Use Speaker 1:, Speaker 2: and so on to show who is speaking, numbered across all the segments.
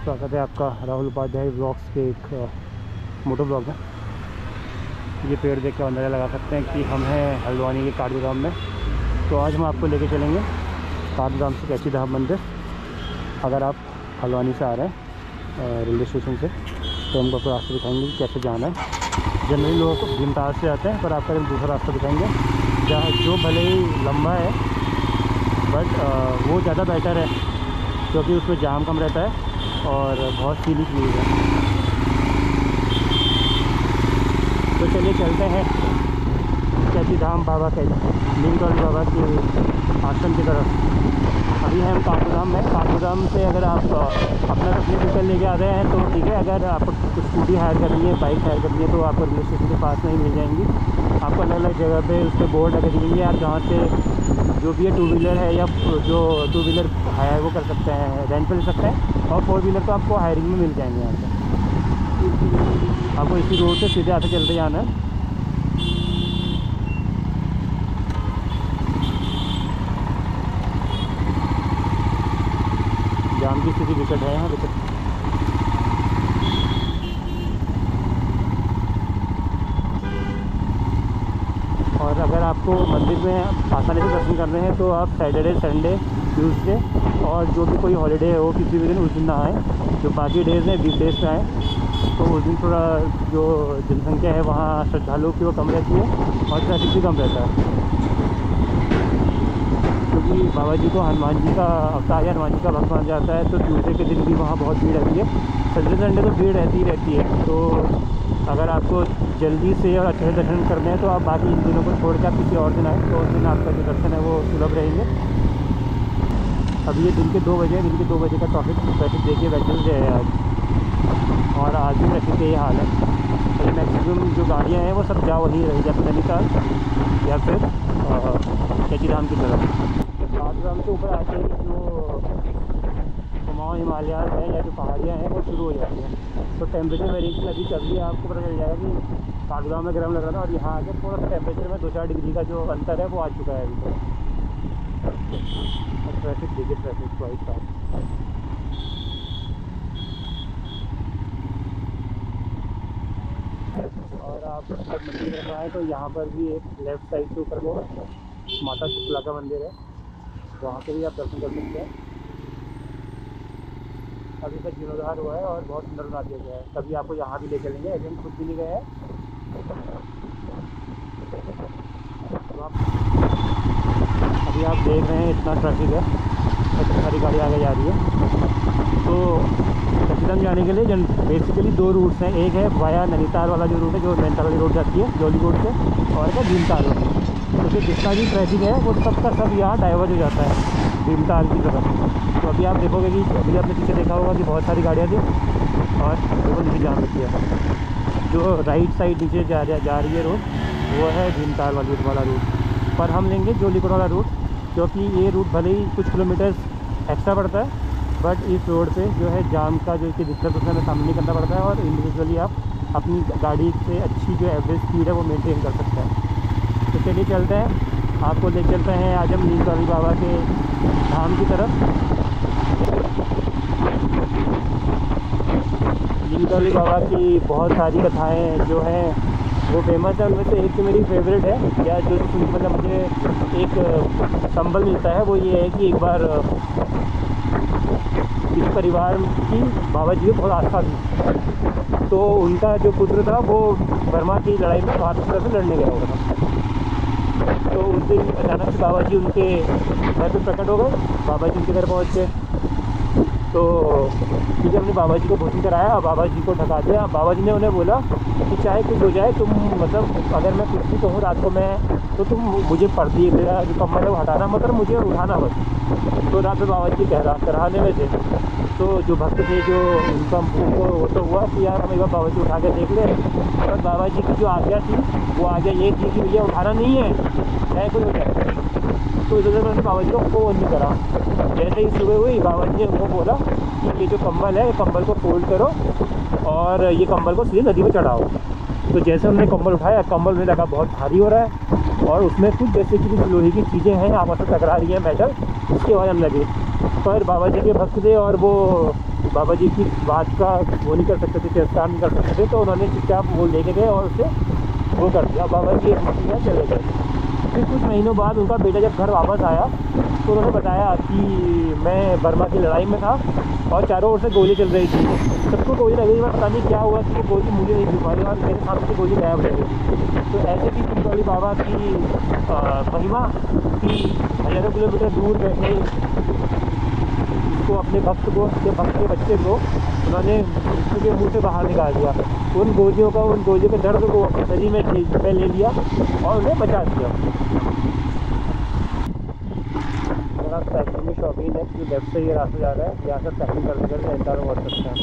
Speaker 1: स्वागत है आपका राहुल उपाध्याय ब्लॉग्स के एक मोटो ब्लॉग में। ये पेड़ देख कर अंदाज़ा लगा सकते हैं कि हम हैं हल्द्वानी के काठगोदाम धाम में। तो आज हम आपको लेके चलेंगे काठगोदाम धाम से कैची धाम मंदिर। अगर आप हल्द्वानी से आ रहे हैं रेलवे स्टेशन से तो हमको आपको रास्ता दिखाएंगे कि कैसे जाना है। जनरली लोगों को भीमताल से आते हैं, पर आपका दूसरा रास्ता दिखाएंगे जहाँ जो भले ही लंबा है बट वो ज़्यादा बेटर है, क्योंकि उसमें जाम कम रहता है और बहुत सीधी चीज़ है। तो चलिए चलते हैं कैची धाम बाबा के नीमतौली बाबा के आश्रम की तरफ। अभी हम काठगोदाम में। काठगोदाम से अगर आप अपना अपनी व्हीकल लेके आ रहे हैं तो ठीक है। अगर आपको स्कूटी हायर करनी है, बाइक हायर करनी है तो आपको रेलवे स्टेशन के पास में ही मिल जाएंगी। आपको अलग अलग जगह पे उस पर बोर्ड लगे दिएंगे। आप जहाँ से जो भी है टू व्हीलर है या जो टू व्हीलर हायर वो कर सकते हैं, रेंट पे ले सकते हैं। और फोर व्हीलर तो आपको हायरिंग में मिल जाएंगे। यहाँ पे आपको इसी रोड से सीधे आते चलते जाना है। जाम की स्थिति विकट है यहाँ विकट। और अगर आपको मंदिर में आसानी से दर्शन करने हैं तो आप सैटरडे, संडे, ट्यूसडे और जो भी कोई हॉलीडे हो किसी भी दिन उस दिन ना आएँ। जो बाकी डेज़ हैं वीकडेज़ पे आएँ, तो उस दिन थोड़ा जो जनसंख्या है वहाँ श्रद्धालुओं की वो कम रहती है और ट्रैफिक भी कम रहता है। क्योंकि बाबा जी को हनुमान जी का अवतार या हनुमान जी का भक्त माना जाता है, तो ट्यूसडे के दिन भी वहाँ बहुत भीड़ रहती है। सैटरडे संडे तो भीड़ रहती ही रहती है। तो अगर आपको जल्दी से और अच्छे से दर्शन करने हैं तो आप बाकी इन दिनों को छोड़ के आप किसी और दिन आएँ, तो उस दिन आपका जो दर्शन है वो सुलभ रहेंगे। अभी ये दिन के 2 बजे है। दिन के 2 बजे का ट्रैफिक देखिए वेडनेसडे है आज, और आज भी ट्रैफिक का ये हाल है। तो मैक्सिमम जो गाड़ियाँ हैं वो सब जा वहीं रही जाती नैनीताल या फिर कैची धाम की तरफ। काठगोदाम से ऊपर आते ही जो कुमाऊं हिमालयाज हैं या जो पहाड़ियाँ हैं वो शुरू हो जाती हैं। तो टेम्परेचर वेरिएशन अभी तभी आपको पता चल जाएगा कि काठगोदाम में गर्म लग रहा था और यहाँ आके थोड़ा टेम्परेचर में 2-4 डिग्री का जो अंतर है वो आ चुका है अभी तक। और ट्रैफिक देखिए, ट्रैफिक वाइज साफ। और आप जब मंदिर में आए तो यहाँ पर भी एक लेफ़्ट साइड से ऊपर को माता शीतला का मंदिर है, वहाँ पे भी आप दर्शन कर सकते हैं। अभी तक जीर्णोद्धार हुआ है और बहुत सुंदर बना दिया गया है। कभी आपको यहाँ भी ले चलेंगे, अभी हम खुद भी नहीं गए हैं। तो अभी आप देख रहे हैं इतना ट्रैफिक है, इतनी सारी गाड़ी आगे जा रही है। तो कैची धाम जाने के लिए बेसिकली 2 रूट्स हैं। एक है वाया नैनीताल वाला जो रूट है, जो नैनीताल वाली रोड जाती है जौली रोड से, और है भीमताल रोड। तो फिर जितना भी ट्रैफिक है वो सब का सब यहाँ डाइवर्ट हो जाता है भीमताल की तरफ। तो अभी आप देखोगे कि अभी आपने पीछे देखा होगा कि बहुत सारी गाड़ियाँ थी और वो नीचे जाम रखी है। जो राइट साइड नीचे जा रही है रोड वो है भीमताल वाला रूट। पर हम लेंगे जोलीकोट वाला रूट, क्योंकि ये रूट भले ही कुछ किलोमीटर्स एक्स्ट्रा पड़ता है, बट इस रोड पे जो है जाम का जो कि दिक्कत उसमें हमें सामने नहीं करना पड़ता है और इंडिविजुअली आप अपनी गाड़ी से अच्छी जो एवरेज स्पीड है वो मेंटेन कर सकते हैं। तो चलिए चलते हैं, आपको ले चलते हैं आज हम नीमतौली बाबा के धाम की तरफ। नीमतौली बाबा की बहुत सारी कथाएँ जो हैं वो फेमस है। उनमें से एक तो मेरी फेवरेट है, या जो मतलब मुझे एक संबल मिलता है वो ये है कि एक बार इस परिवार की बाबा जी को बहुत आस्था थी, तो उनका जो पुत्र था वो बर्मा की लड़ाई में भारत की तरफ से लड़ने गया हुआ था। तो उस दिन अचानक से बाबा जी उनके घर पे प्रकट हो गए। बाबा जी उनके घर पहुँच गए तो ठीक है, हमने बाबा जी को भोजन कराया, बाबा जी को ढका दिया। बाबा जी ने उन्हें बोला कि चाहे कुछ हो जाए, तुम मतलब अगर मैं कुछ भी कहूँ रात को मैं तो तुम मुझे पड़ती है, मेरा जो कम्बल है वो हटाना मत और मुझे उठाना मत। तो रात में बाबा जी कराने में थे। तो जो भक्त थे जो उनको वो तो हुआ कि यार हम एक बार बाबा जी उठा के देख ले। और बाबा जी की जो आज्ञा थी वो आज्ञा ये थी कि भैया उठाना नहीं है चाहे कुछ हो जाए। तो इस वजह से मैंने बाबा जी को फ़ोन नहीं करा। जैसे ही सुबह हुई बाबा जी ने उनको बोला कि ये जो कंबल है कंबल को फोल्ड करो और ये कंबल को सीधे नदी में चढ़ाओ। तो जैसे उन्होंने कंबल उठाया, कंबल में लगा बहुत भारी हो रहा है और उसमें कुछ जैसे कि लोहे की चीज़ें हैं आपस में टकरा रही हैं मेटल, उसकी आवाज़ आने लगी। पर बाबा जी के भक्त थे और वो बाबा जी की बात का वो नहीं कर सकते थे, तिरस्कार नहीं कर सकते थे, तो उन्होंने चुपचाप वो लेके गए और उसे वो कर दिया। बाबा जी एक चले गए। फिर कुछ महीनों बाद उनका बेटा जब घर वापस आया तो उन्होंने बताया कि मैं बर्मा की लड़ाई में था और चारों ओर से गोली चल रही थी, सबको गोली लगी, मैं पता नहीं क्या हुआ कि वो गोली मुझे नहीं छू पाई और मेरे सामने से गोली गायब हो गई। तो ऐसे भी चिंतौली बाबा की महिमा कि हज़ारों किलोमीटर दूर बैठे उसको अपने भक्त के बच्चे को उन्होंने मृत्यु के मुँह से बाहर निकाल दिया। उन गोलियों के दर्द को अपने शरीर में ले लिया और उन्हें बचा दिया। अगर आप साइकिल में शौकीन है, जो लेफ्ट से ये रास्ता जा रहा है, यहाँ से साइकिल करते करते एंटर हो सकते हैं।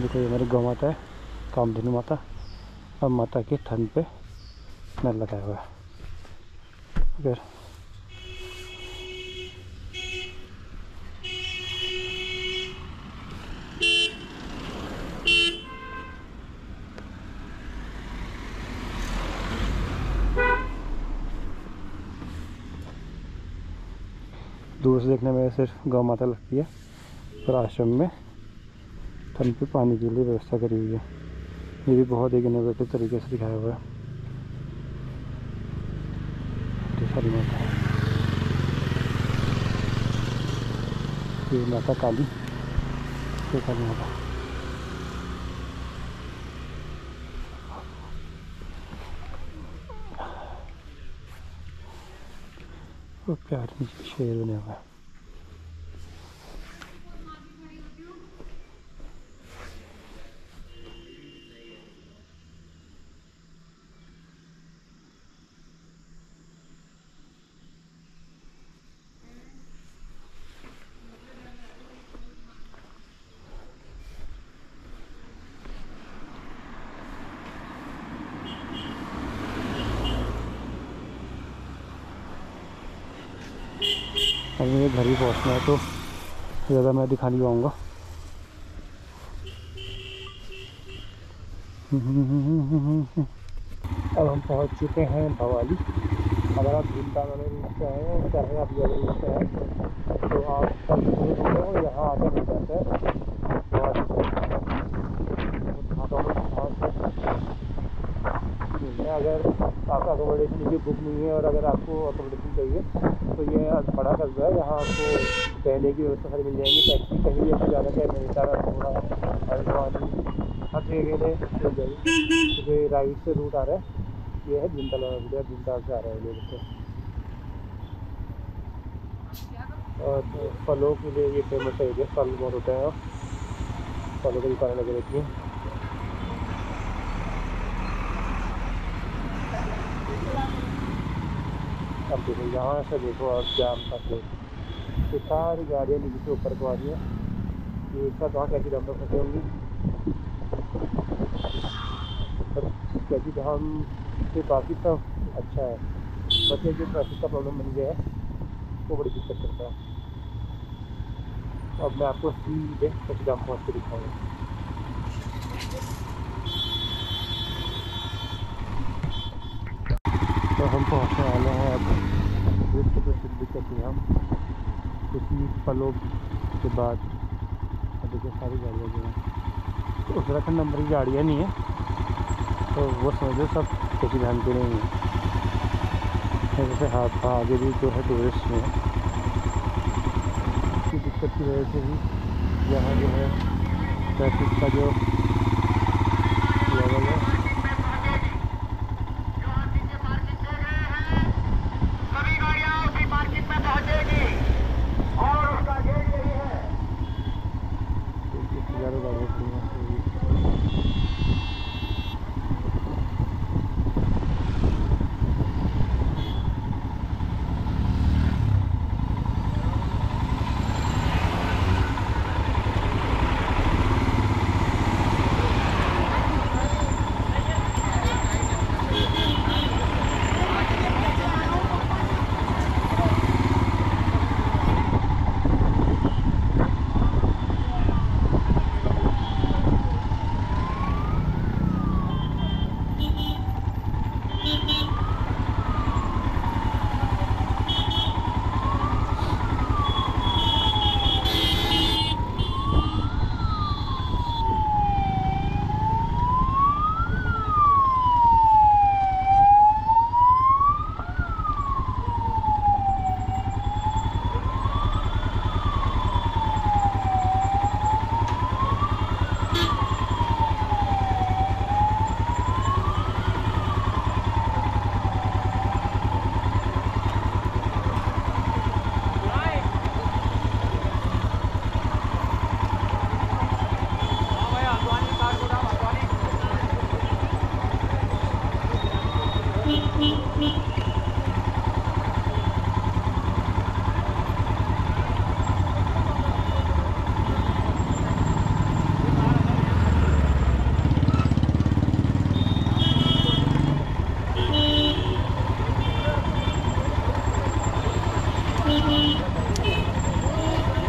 Speaker 1: देखो ये हमारी गौ माता है, कामधेनु माता, और माता के थन पे नल लगाया हुआ है। अगर दूर से देखने में सिर्फ गौ माता लगती है, और आश्रम में थन पे पानी के लिए व्यवस्था करी हुई है। ये भी बहुत एक इनोवेटिव तरीके से दिखाया हुआ है। सारी माता है, ये माता काली, ये काली माता। वो प्यार नीचे शेर बने हुआ है। अभी मुझे घर ही पहुँचना है तो ज़्यादा मैं दिखा नहीं पाऊँगा। अब हम पहुँच चुके हैं भवाली। अगर आप भीमताल वाले रूट से आए हैं, चाहे आप ये रूट से आए, तो आप यहाँ आकर मिल जाते हैं। अगर आपका अकोमोडेशन की बुक नहीं है और अगर आपको अकोमोडेशन चाहिए तो ये बड़ा कस्बा है, यहाँ आपको रहने की व्यवस्था सारी मिल जाएंगी। टैक्सी कहीं भी आपको ज़्यादा टाइम नहीं, सारा थोड़ा हल्द्वानी हर जगह मिल जाएगी, क्योंकि राइट से रूट आ रहा है। ये है भीमताल वाला रूट है, भीमताल से आ रहा है लोग से। और फलों के लिए ये फेमस एरिया, फल बहुत होते हैं, फलों की दुकानें लगी रहती हैं। अब देखो यहाँ से देखो आप जाम का प्लेस, ये सारी गाड़ियाँ नीचे से ऊपर को आ रही हैं। ये एक साथ वहाँ कैसी धाम फंसे होंगी, कैसी धाम से बाकी सब अच्छा है, बस ये जो ट्रैफिक का प्रॉब्लम बन गया है वो बड़ी दिक्कत करता है। अब मैं आपको सीधे कैसी धाम पहुँच के दिखाऊँगा। तो हम पहुँचने वाले हैं अब विश्व प्रसिद्ध कैथीधाम। कुछ फलों के बाद देखिए सारी गाड़ियाँ जो हैं उत्तराखंड नंबर की गाड़ियाँ नहीं है, तो वो समझो सब कैथीधाम के नहीं है। जैसे हाथ आगे भी जो है टूरिस्ट में इसकी दिक्कत की वजह से भी यहाँ जो है ट्रैफिक का जो